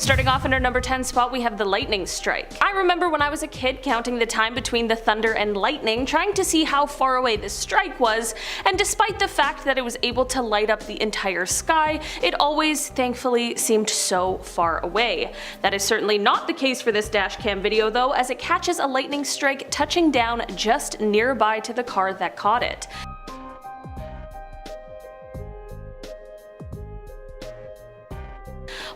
Starting off in our number 10 spot, we have the lightning strike. I remember when I was a kid counting the time between the thunder and lightning, trying to see how far away this strike was, and despite the fact that it was able to light up the entire sky, it always, thankfully, seemed so far away. That is certainly not the case for this dashcam video though, as it catches a lightning strike touching down just nearby to the car that caught it.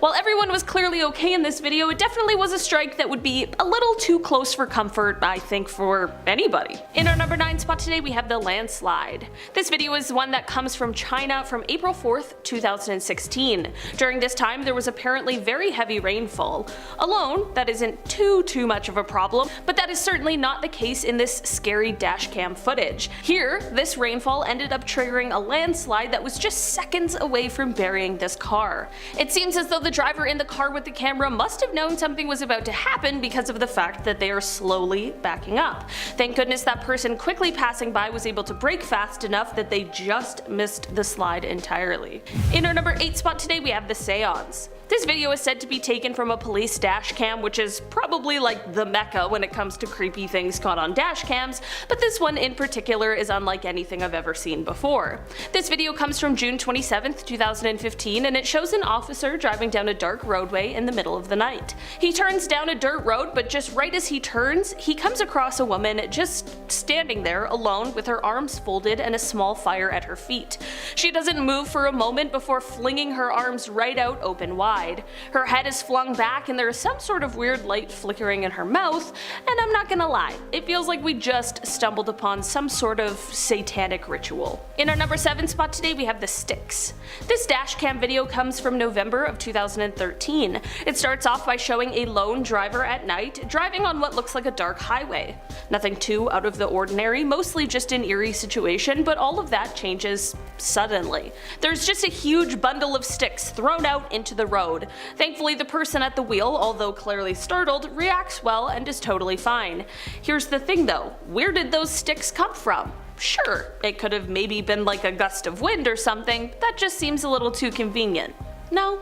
While everyone was clearly okay in this video, it definitely was a strike that would be a little too close for comfort, I think, for anybody. In our number 9 spot today, we have the landslide. This video is one that comes from China from April 4th, 2016. During this time, there was apparently very heavy rainfall. Alone, that isn't too much of a problem, but that is certainly not the case in this scary dashcam footage. Here, this rainfall ended up triggering a landslide that was just seconds away from burying this car. It seems as though the driver in the car with the camera must have known something was about to happen because of the fact that they are slowly backing up. Thank goodness that person quickly passing by was able to brake fast enough that they just missed the slide entirely. In our number 8 spot today, we have the seance. This video is said to be taken from a police dashcam, which is probably like the mecca when it comes to creepy things caught on dashcams, but this one in particular is unlike anything I've ever seen before. This video comes from June 27th, 2015, and it shows an officer driving down a dark roadway in the middle of the night. He turns down a dirt road, but just right as he turns, he comes across a woman just standing there alone with her arms folded and a small fire at her feet. She doesn't move for a moment before flinging her arms right out open wide. Her head is flung back and there is some sort of weird light flickering in her mouth, and I'm not gonna lie, it feels like we just stumbled upon some sort of satanic ritual. In our number 7 spot today, we have the sticks. This dashcam video comes from November of 2013. It starts off by showing a lone driver at night driving on what looks like a dark highway. Nothing too out of the ordinary, mostly just an eerie situation, but all of that changes suddenly. There's just a huge bundle of sticks thrown out into the road. Thankfully, the person at the wheel, although clearly startled, reacts well and is totally fine. Here's the thing though, where did those sticks come from? Sure, it could have maybe been like a gust of wind or something, but that just seems a little too convenient. No?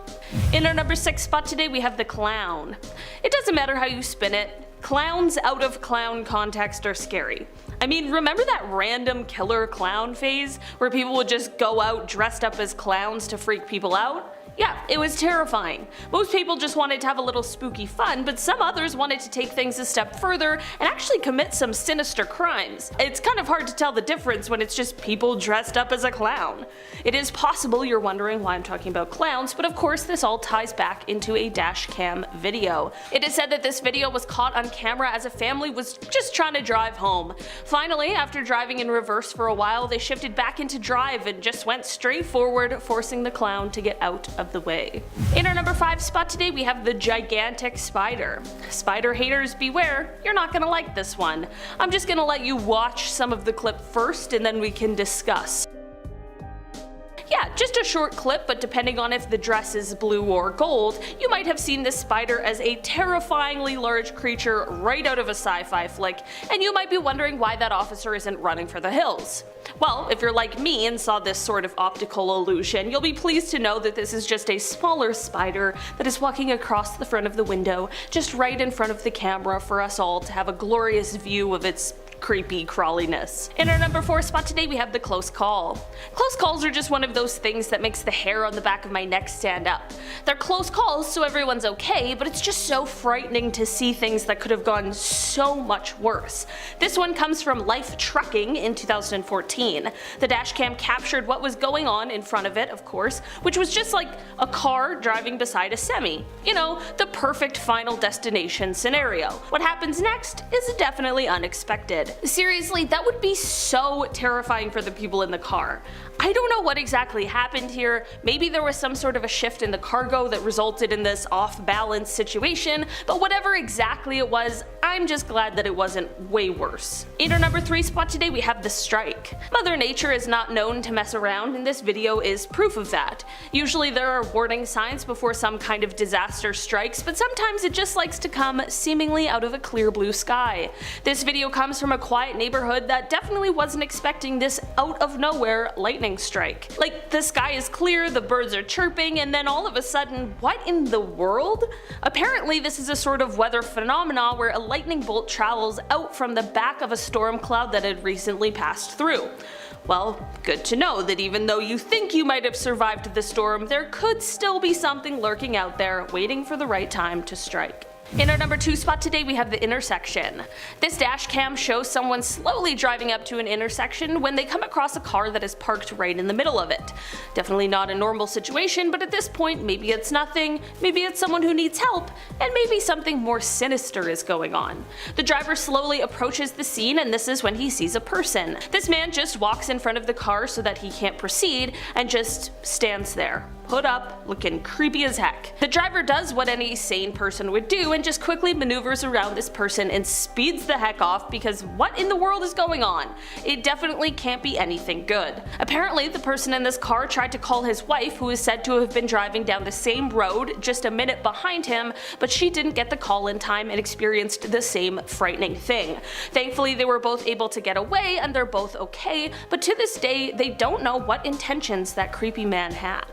In our number 6 spot today, we have the clown. It doesn't matter how you spin it, clowns out of clown context are scary. I mean, remember that random killer clown phase where people would just go out dressed up as clowns to freak people out? Yeah, it was terrifying. Most people just wanted to have a little spooky fun, but some others wanted to take things a step further and actually commit some sinister crimes. It's kind of hard to tell the difference when it's just people dressed up as a clown. It is possible you're wondering why I'm talking about clowns, but of course this all ties back into a dashcam video. It is said that this video was caught on camera as a family was just trying to drive home. Finally, after driving in reverse for a while, they shifted back into drive and just went straight forward, forcing the clown to get out of the way. In our number 5 spot today, we have the gigantic spider. Spider haters beware, you're not gonna like this one. I'm just gonna let you watch some of the clip first and then we can discuss. Yeah, just a short clip, but depending on if the dress is blue or gold, you might have seen this spider as a terrifyingly large creature right out of a sci-fi flick, and you might be wondering why that officer isn't running for the hills. Well, if you're like me and saw this sort of optical illusion, you'll be pleased to know that this is just a smaller spider that is walking across the front of the window, just right in front of the camera for us all to have a glorious view of its creepy crawliness. In our number 4 spot today, we have the close call. Close calls are just one of those things that makes the hair on the back of my neck stand up. They're close calls so everyone's okay, but it's just so frightening to see things that could have gone so much worse. This one comes from Life Trucking in 2014. The dashcam captured what was going on in front of it, of course, which was just like a car driving beside a semi. You know, the perfect final destination scenario. What happens next is definitely unexpected. Seriously, that would be so terrifying for the people in the car. I don't know what exactly happened here. Maybe there was some sort of a shift in the cargo that resulted in this off-balance situation, but whatever exactly it was, I'm just glad that it wasn't way worse. In our number 3 spot today, we have the strike. Mother Nature is not known to mess around, and this video is proof of that. Usually there are warning signs before some kind of disaster strikes, but sometimes it just likes to come seemingly out of a clear blue sky. This video comes from a a quiet neighborhood that definitely wasn't expecting this out of nowhere lightning strike. Like, the sky is clear, the birds are chirping, and then all of a sudden, what in the world? Apparently this is a sort of weather phenomena where a lightning bolt travels out from the back of a storm cloud that had recently passed through. Well, good to know that even though you think you might have survived the storm, there could still be something lurking out there waiting for the right time to strike. In our number 2 spot today we have the intersection. This dash cam shows someone slowly driving up to an intersection when they come across a car that is parked right in the middle of it. Definitely not a normal situation, but at this point maybe it's nothing, maybe it's someone who needs help, and maybe something more sinister is going on. The driver slowly approaches the scene and this is when he sees a person. This man just walks in front of the car so that he can't proceed and just stands there, put up, looking creepy as heck. The driver does what any sane person would do and just quickly maneuvers around this person and speeds the heck off because what in the world is going on? It definitely can't be anything good. Apparently the person in this car tried to call his wife, who is said to have been driving down the same road just a minute behind him, but she didn't get the call in time and experienced the same frightening thing. Thankfully they were both able to get away and they're both okay, but to this day they don't know what intentions that creepy man had.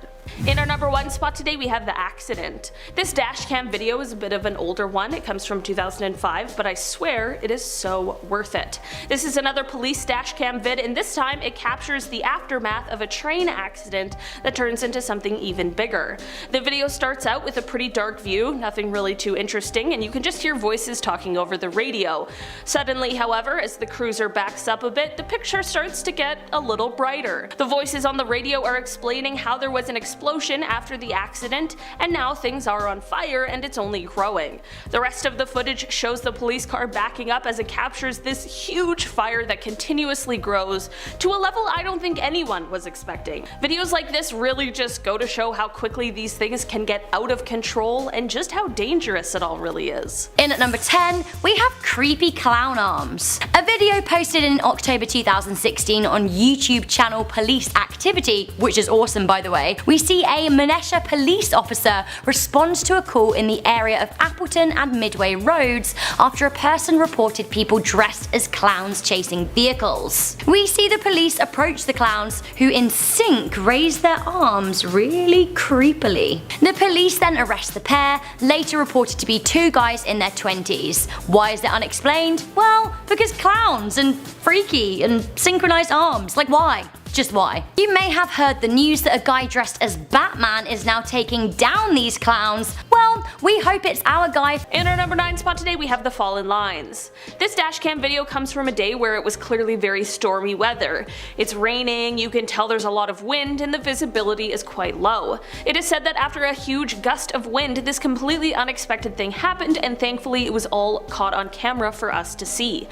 In our number 1 spot today we have the accident. This dashcam video is a bit of an older one, it comes from 2005, but I swear it is so worth it. This is another police dashcam vid and this time it captures the aftermath of a train accident that turns into something even bigger. The video starts out with a pretty dark view, nothing really too interesting, and you can just hear voices talking over the radio. Suddenly, however, as the cruiser backs up a bit, the picture starts to get a little brighter. The voices on the radio are explaining how there was an explosion after the accident and now things are on fire and it's only growing. The rest of the footage shows the police car backing up as it captures this huge fire that continuously grows to a level I don't think anyone was expecting. Videos like this really just go to show how quickly these things can get out of control and just how dangerous it all really is. In at number 10 we have creepy clown arms. A video posted in October 2016 on YouTube channel Police Activity, which is awesome by the way, we see a Manesha police officer responds to a call in the area of Appleton and Midway roads after a person reported people dressed as clowns chasing vehicles. We see the police approach the clowns, who in sync raise their arms really creepily. The police then arrest the pair, later reported to be 2 guys in their 20s. Why is it unexplained? Well, because clowns and freaky and synchronized arms, like why? Just why? You may have heard the news that a guy dressed as Batman is now taking down these clowns. Well, we hope it's our guy. In our number 9 spot today we have the fallen lines. This dashcam video comes from a day where it was clearly very stormy weather. It's raining, you can tell there's a lot of wind, and the visibility is quite low. It is said that after a huge gust of wind, this completely unexpected thing happened, and thankfully it was all caught on camera for us to see.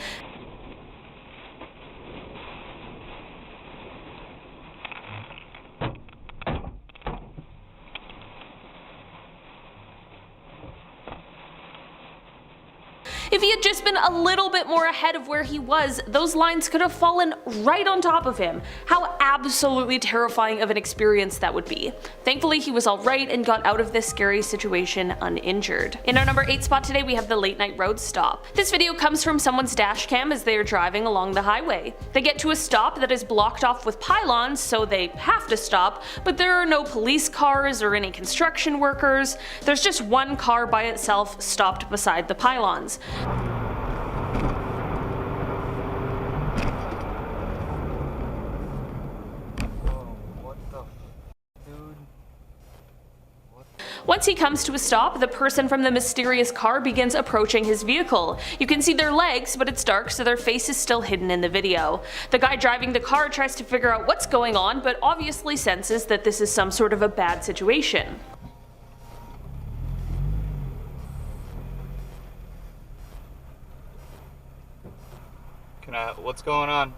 If he had just been a little bit more ahead of where he was, those lines could have fallen right on top of him. How absolutely terrifying of an experience that would be. Thankfully he was alright and got out of this scary situation uninjured. In our number 8 spot today we have the late night road stop. This video comes from someone's dash cam as they are driving along the highway. They get to a stop that is blocked off with pylons, so they have to stop, but there are no police cars or any construction workers. There's just one car by itself stopped beside the pylons. Once he comes to a stop, the person from the mysterious car begins approaching his vehicle. You can see their legs, but it's dark, so their face is still hidden in the video. The guy driving the car tries to figure out what's going on, but obviously senses that this is some sort of a bad situation. What's going on?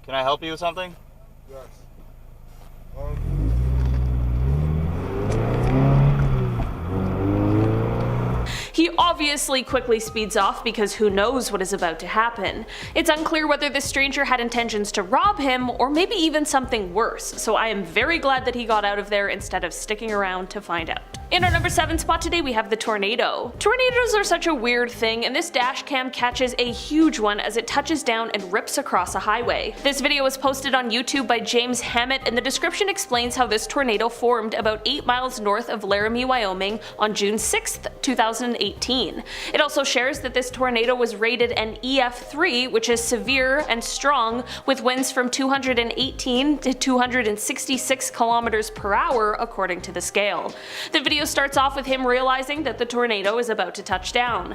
Can I help you with something? Yes. He obviously quickly speeds off because who knows what is about to happen. It's unclear whether this stranger had intentions to rob him or maybe even something worse, so I am very glad that he got out of there instead of sticking around to find out. In our number 7 spot today we have the tornado. Tornadoes are such a weird thing, and this dash cam catches a huge one as it touches down and rips across a highway. This video was posted on YouTube by James Hammett, and the description explains how this tornado formed about 8 miles north of Laramie, Wyoming on June 6th, 2018. It also shares that this tornado was rated an EF3, which is severe and strong, with winds from 218 to 266 kilometers per hour according to the scale. The video starts off with him realizing that the tornado is about to touch down.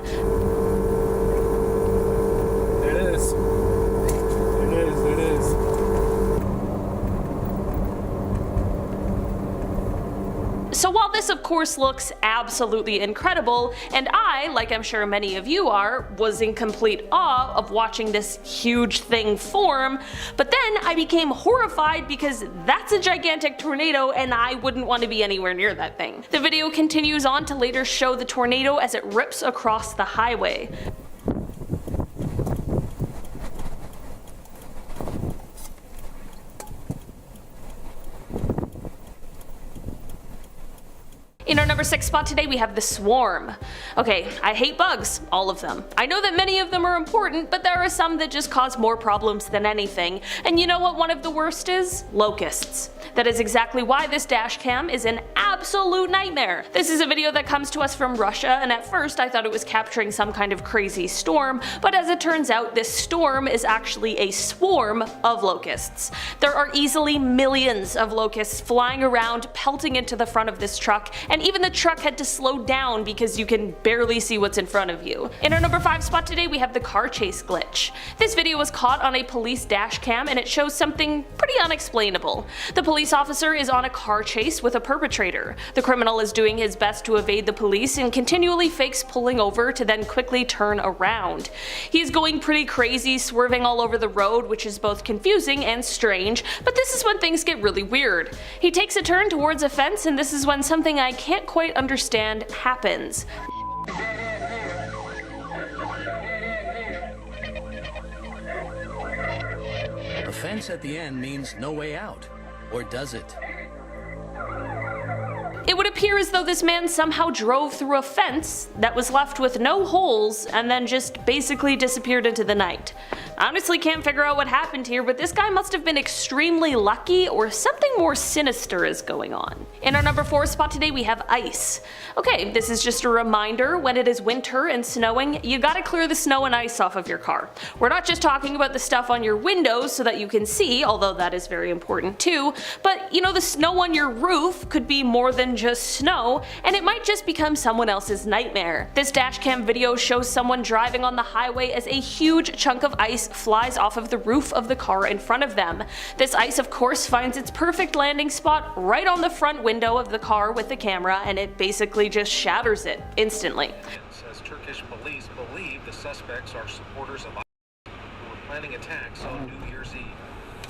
There it is. There it is. So while this of course looks absolutely incredible, and I, like I'm sure many of you are, was in complete awe of watching this huge thing form, but then I became horrified because that's a gigantic tornado and I wouldn't want to be anywhere near that thing. The video continues on to later show the tornado as it rips across the highway. In our number 6 spot today we have the swarm. Okay, I hate bugs, all of them. I know that many of them are important, but there are some that just cause more problems than anything. And you know what one of the worst is? Locusts. That is exactly why this dash cam is an absolute nightmare. This is a video that comes to us from Russia, and at first I thought it was capturing some kind of crazy storm, but as it turns out this storm is actually a swarm of locusts. There are easily millions of locusts flying around, pelting into the front of this truck, and even the truck had to slow down because you can barely see what's in front of you. In our number 5 spot today we have the car chase glitch. This video was caught on a police dash cam and it shows something pretty unexplainable. The police officer is on a car chase with a perpetrator. The criminal is doing his best to evade the police and continually fakes pulling over to then quickly turn around. He's going pretty crazy, swerving all over the road, which is both confusing and strange, but this is when things get really weird. He takes a turn towards a fence, and this is when something I can't quite understand happens. A fence at the end means no way out. Or does it? It would appear as though this man somehow drove through a fence that was left with no holes and then just basically disappeared into the night. I honestly can't figure out what happened here, but this guy must have been extremely lucky or something more sinister is going on. In our number 4 spot today we have ice. Okay, this is just a reminder, when it is winter and snowing, you gotta clear the snow and ice off of your car. We're not just talking about the stuff on your windows so that you can see, although that is very important too, but you know, the snow on your roof could be more than just snow, and it might just become someone else's nightmare. This dashcam video shows someone driving on the highway as a huge chunk of ice flies off of the roof of the car in front of them. This ice of course finds its perfect landing spot right on the front window of the car with the camera, and it basically just shatters it instantly. Says Turkish police believe the suspects are supporters of who were planning attacks on New Year's Eve.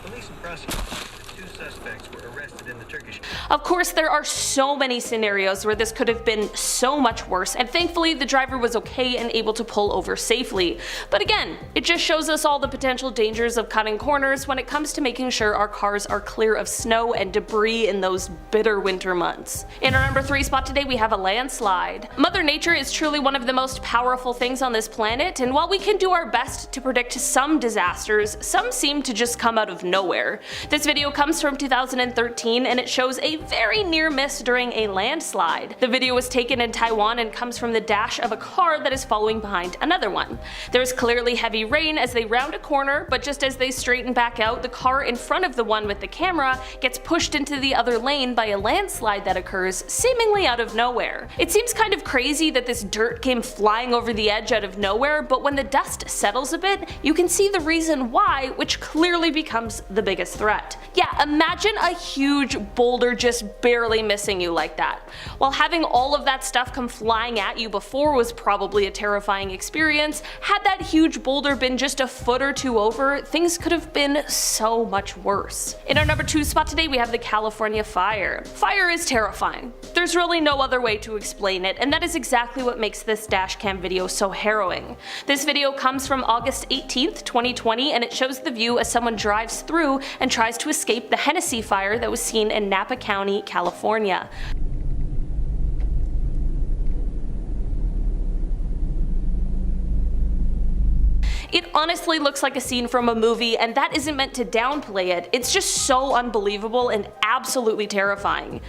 Police and prosecutors, the 2 suspects were arrested in the Turkish. Of course, there are so many scenarios where this could have been so much worse, and thankfully the driver was okay and able to pull over safely. But again, it just shows us all the potential dangers of cutting corners when it comes to making sure our cars are clear of snow and debris in those bitter winter months. In our number 3 spot today we have a landslide. Mother Nature is truly one of the most powerful things on this planet, and while we can do our best to predict some disasters, some seem to just come out of nowhere. This video comes from 2013 and it shows a very near miss during a landslide. The video was taken in Taiwan and comes from the dash of a car that is following behind another one. There is clearly heavy rain as they round a corner, but just as they straighten back out, the car in front of the one with the camera gets pushed into the other lane by a landslide that occurs seemingly out of nowhere. It seems kind of crazy that this dirt came flying over the edge out of nowhere, but when the dust settles a bit, you can see the reason why, which clearly becomes the biggest threat. Yeah, imagine a huge boulder just barely missing you like that. While having all of that stuff come flying at you before was probably a terrifying experience, had that huge boulder been just a foot or two over, things could have been so much worse. In our number 2 spot today we have the California fire. Fire is terrifying. There's really no other way to explain it, and that is exactly what makes this dashcam video so harrowing. This video comes from August 18th, 2020, and it shows the view as someone drives through and tries to escape the Hennessy fire that was seen in Napa County, California. It honestly looks like a scene from a movie, and that isn't meant to downplay it, it's just so unbelievable and absolutely terrifying.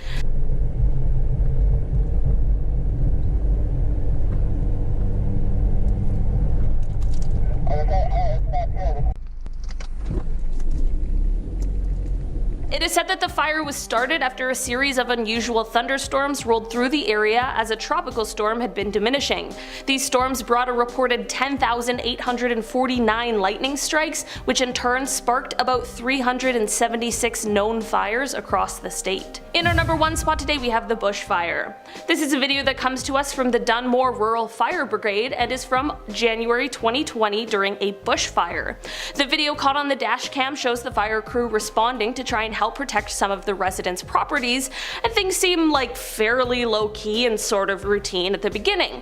It is said that the fire was started after a series of unusual thunderstorms rolled through the area as a tropical storm had been diminishing. These storms brought a reported 10,849 lightning strikes, which in turn sparked about 376 known fires across the state. In our number 1 spot today we have the Bushfire. This is a video that comes to us from the Dunmore Rural Fire Brigade and is from January 2020 during a bushfire. The video caught on the dashcam shows the fire crew responding to try and help protect some of the residents' properties, and things seem like fairly low-key and sort of routine at the beginning.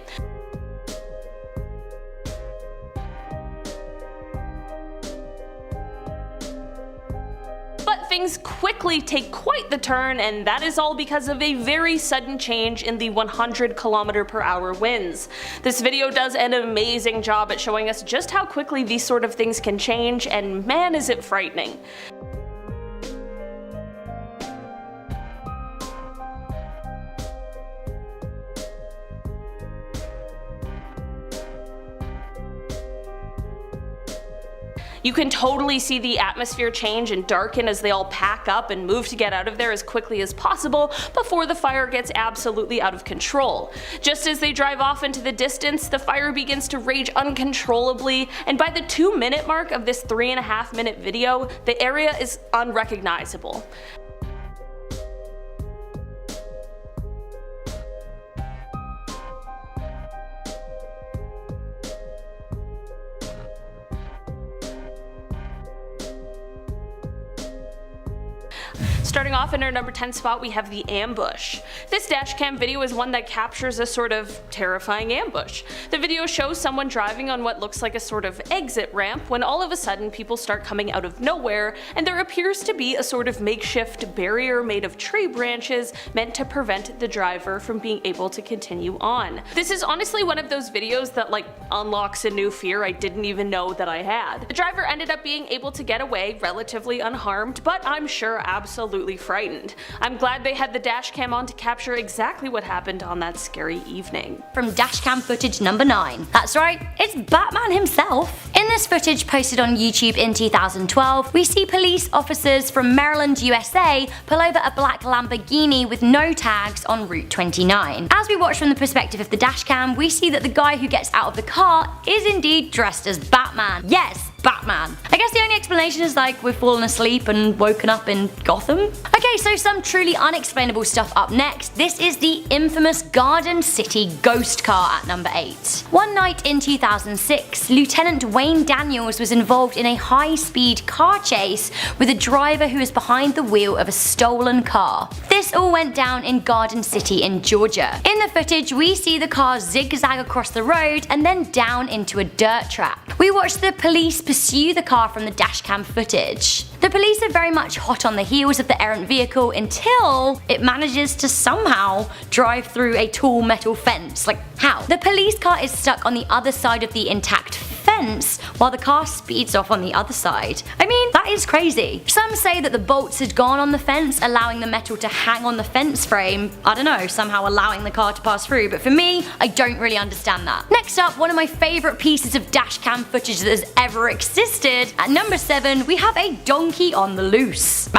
But things quickly take quite the turn, and that is all because of a very sudden change in the 100km/h winds. This video does an amazing job at showing us just how quickly these sort of things can change, and man is it frightening. You can totally see the atmosphere change and darken as they all pack up and move to get out of there as quickly as possible before the fire gets absolutely out of control. Just as they drive off into the distance, the fire begins to rage uncontrollably, and by the 2-minute mark of this 3.5-minute video, the area is unrecognizable. Starting off in our number 10 spot we have the ambush. This dashcam video is one that captures a sort of terrifying ambush. The video shows someone driving on what looks like a sort of exit ramp when all of a sudden people start coming out of nowhere, and there appears to be a sort of makeshift barrier made of tree branches meant to prevent the driver from being able to continue on. This is honestly one of those videos that like unlocks a new fear I didn't even know that I had. The driver ended up being able to get away relatively unharmed, but I'm sure absolutely frightened. I'm glad they had the dashcam on to capture exactly what happened on that scary evening. From dashcam footage number 9. That's right, it's Batman himself. In this footage posted on YouTube in 2012, we see police officers from Maryland, USA pull over a black Lamborghini with no tags on Route 29. As we watch from the perspective of the dashcam, we see that the guy who gets out of the car is indeed dressed as Batman. Yes, Batman. I guess the only explanation is like we've fallen asleep and woken up in Gotham. Okay, so some truly unexplainable stuff up next. This is the infamous Garden City ghost car at number 8. One night in 2006, Lieutenant Wayne Daniels was involved in a high-speed car chase with a driver who was behind the wheel of a stolen car. This all went down in Garden City in Georgia. In the footage, we see the car zigzag across the road and then down into a dirt trap. We watch the police pursue the car from the dashcam footage. The police are very much hot on the heels of the errant vehicle until it manages to somehow drive through a tall metal fence. Like, how? The police car is stuck on the other side of the intact fence while the car speeds off on the other side. I mean, that is crazy. Some say that the bolts had gone on the fence, allowing the metal to hang on the fence frame. I don't know, somehow allowing the car to pass through, but for me, I don't really understand that. Next up, one of my favourite pieces of dashcam footage that has ever existed. At number 7, we have a donkey on the loose.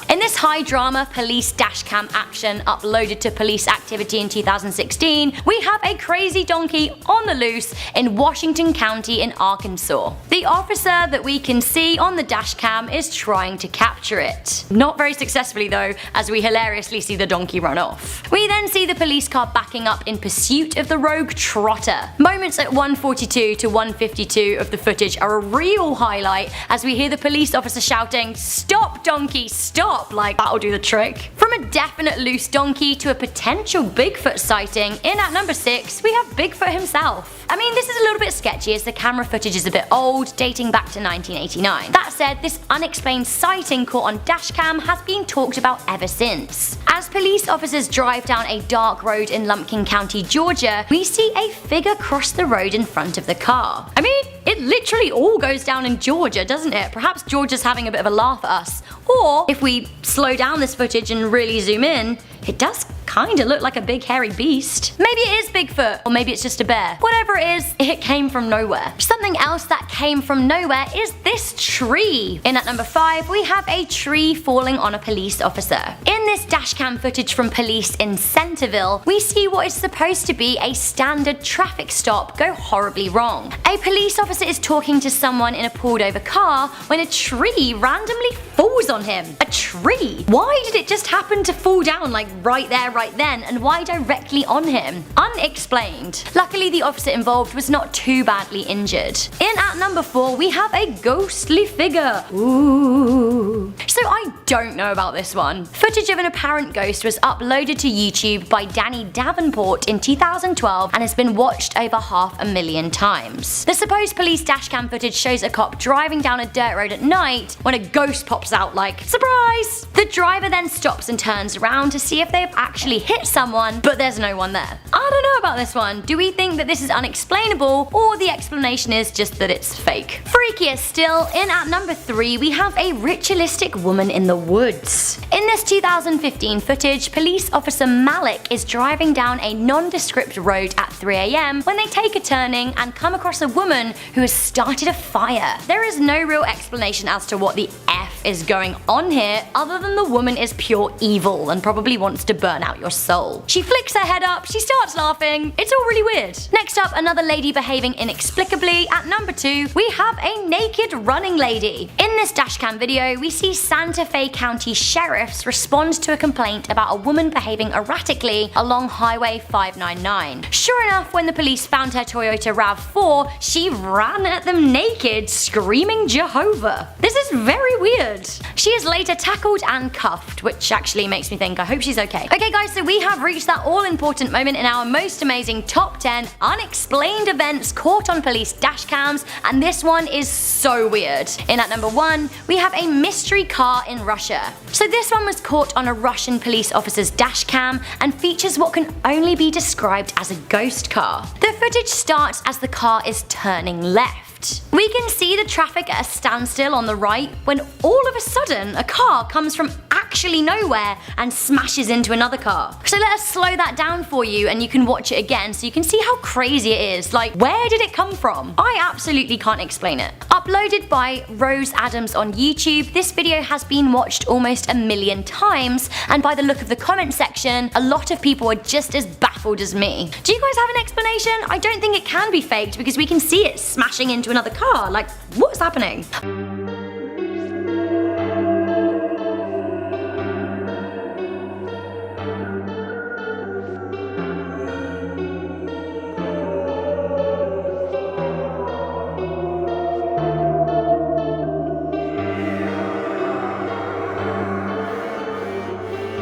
In this high drama police dashcam action uploaded to Police Activity in 2016, we have a crazy donkey on the loose in Washington County in Arkansas. The officer that we can see on the dashcam is trying to capture it. Not very successfully though, as we hilariously see the donkey run off. We then see the police car backing up in pursuit of the rogue trotter. Moments at 1:42 to 1:52 of the footage are a real highlight as we hear the police officer shouting, "Stop donkey, stop!" Like that'll do the trick. From a definite loose donkey to a potential Bigfoot sighting, in at number 6 we have Bigfoot himself. I mean, this is a little bit sketchy as the camera footage is a bit old, dating back to 1989. That said, this unexplained sighting caught on dashcam has been talked about ever since. As police officers drive down a dark road in Lumpkin County, Georgia, we see a figure cross the road in front of the car. I mean, It literally all goes down in Georgia, doesn't it? Perhaps Georgia's having a bit of a laugh at us. Or, if we slow down this footage and really zoom in, it does kinda look like a big hairy beast. Maybe it is Bigfoot, or maybe it's just a bear. Whatever it is, it came from nowhere. Something else that came from nowhere is this tree. In at number 5, we have a tree falling on a police officer. In this dashcam footage from police in Centerville, we see what is supposed to be a standard traffic stop go horribly wrong. A police officer is talking to someone in a pulled over car when a tree randomly falls on him. A tree? Why did it just happen to fall down like right there, right then, and why directly on him? Unexplained. Luckily, the officer involved was not too badly injured. In at number 4, we have a ghostly figure. Ooh. So I don't know about this one. Footage of an apparent ghost was uploaded to YouTube by Danny Davenport in 2012 and has been watched over 500,000 times. The supposed police dashcam footage shows a cop driving down a dirt road at night when a ghost pops out like, surprise! The driver then stops and turns around to see if they've actually hit someone, but there's no one there. I don't know about this one. Do we think that this is unexplainable, or the explanation is just that it's fake? Freakier still, in at number 3, we have a ritualistic woman in the woods. In this 2015 footage, police officer Malik is driving down a nondescript road at 3 AM when they take a turning and come across a woman who has started a fire. There is no real explanation as to what the F is going on here, other than the woman is pure evil and probably wants to burn out your soul. She flicks her head up, she starts laughing, it's all really weird. Next up, another lady behaving inexplicably. At number 2, we have a naked running lady. In this dashcam video, we see Santa Fe County sheriffs respond to a complaint about a woman behaving erratically along Highway 599. Sure enough, when the police found her Toyota RAV4, she ran at them naked, screaming Jehovah. This is very weird. She is later tackled and cuffed, which actually makes me think I hope she's okay. Okay guys, so we have reached that all-important moment in our most amazing top 10 unexplained events caught on police dashcams, and this one is so weird. In at number 1, we have a mystery car in Russia. So this one was caught on a Russian police officer's dashcam and features what can only be described as a ghost car. The footage starts as the car is turning left. We can see the traffic at a standstill on the right when all of a sudden a car comes from actually nowhere and smashes into another car. So let us slow that down for you and you can watch it again so you can see how crazy it is. Like, where did it come from? I absolutely can't explain it. Uploaded by Rose Adams on YouTube, this video has been watched almost 1 million times, and by the look of the comment section, a lot of people are just as baffled as me. Do you guys have an explanation? I don't think it can be faked because we can see it smashing into another car. Like, what's happening?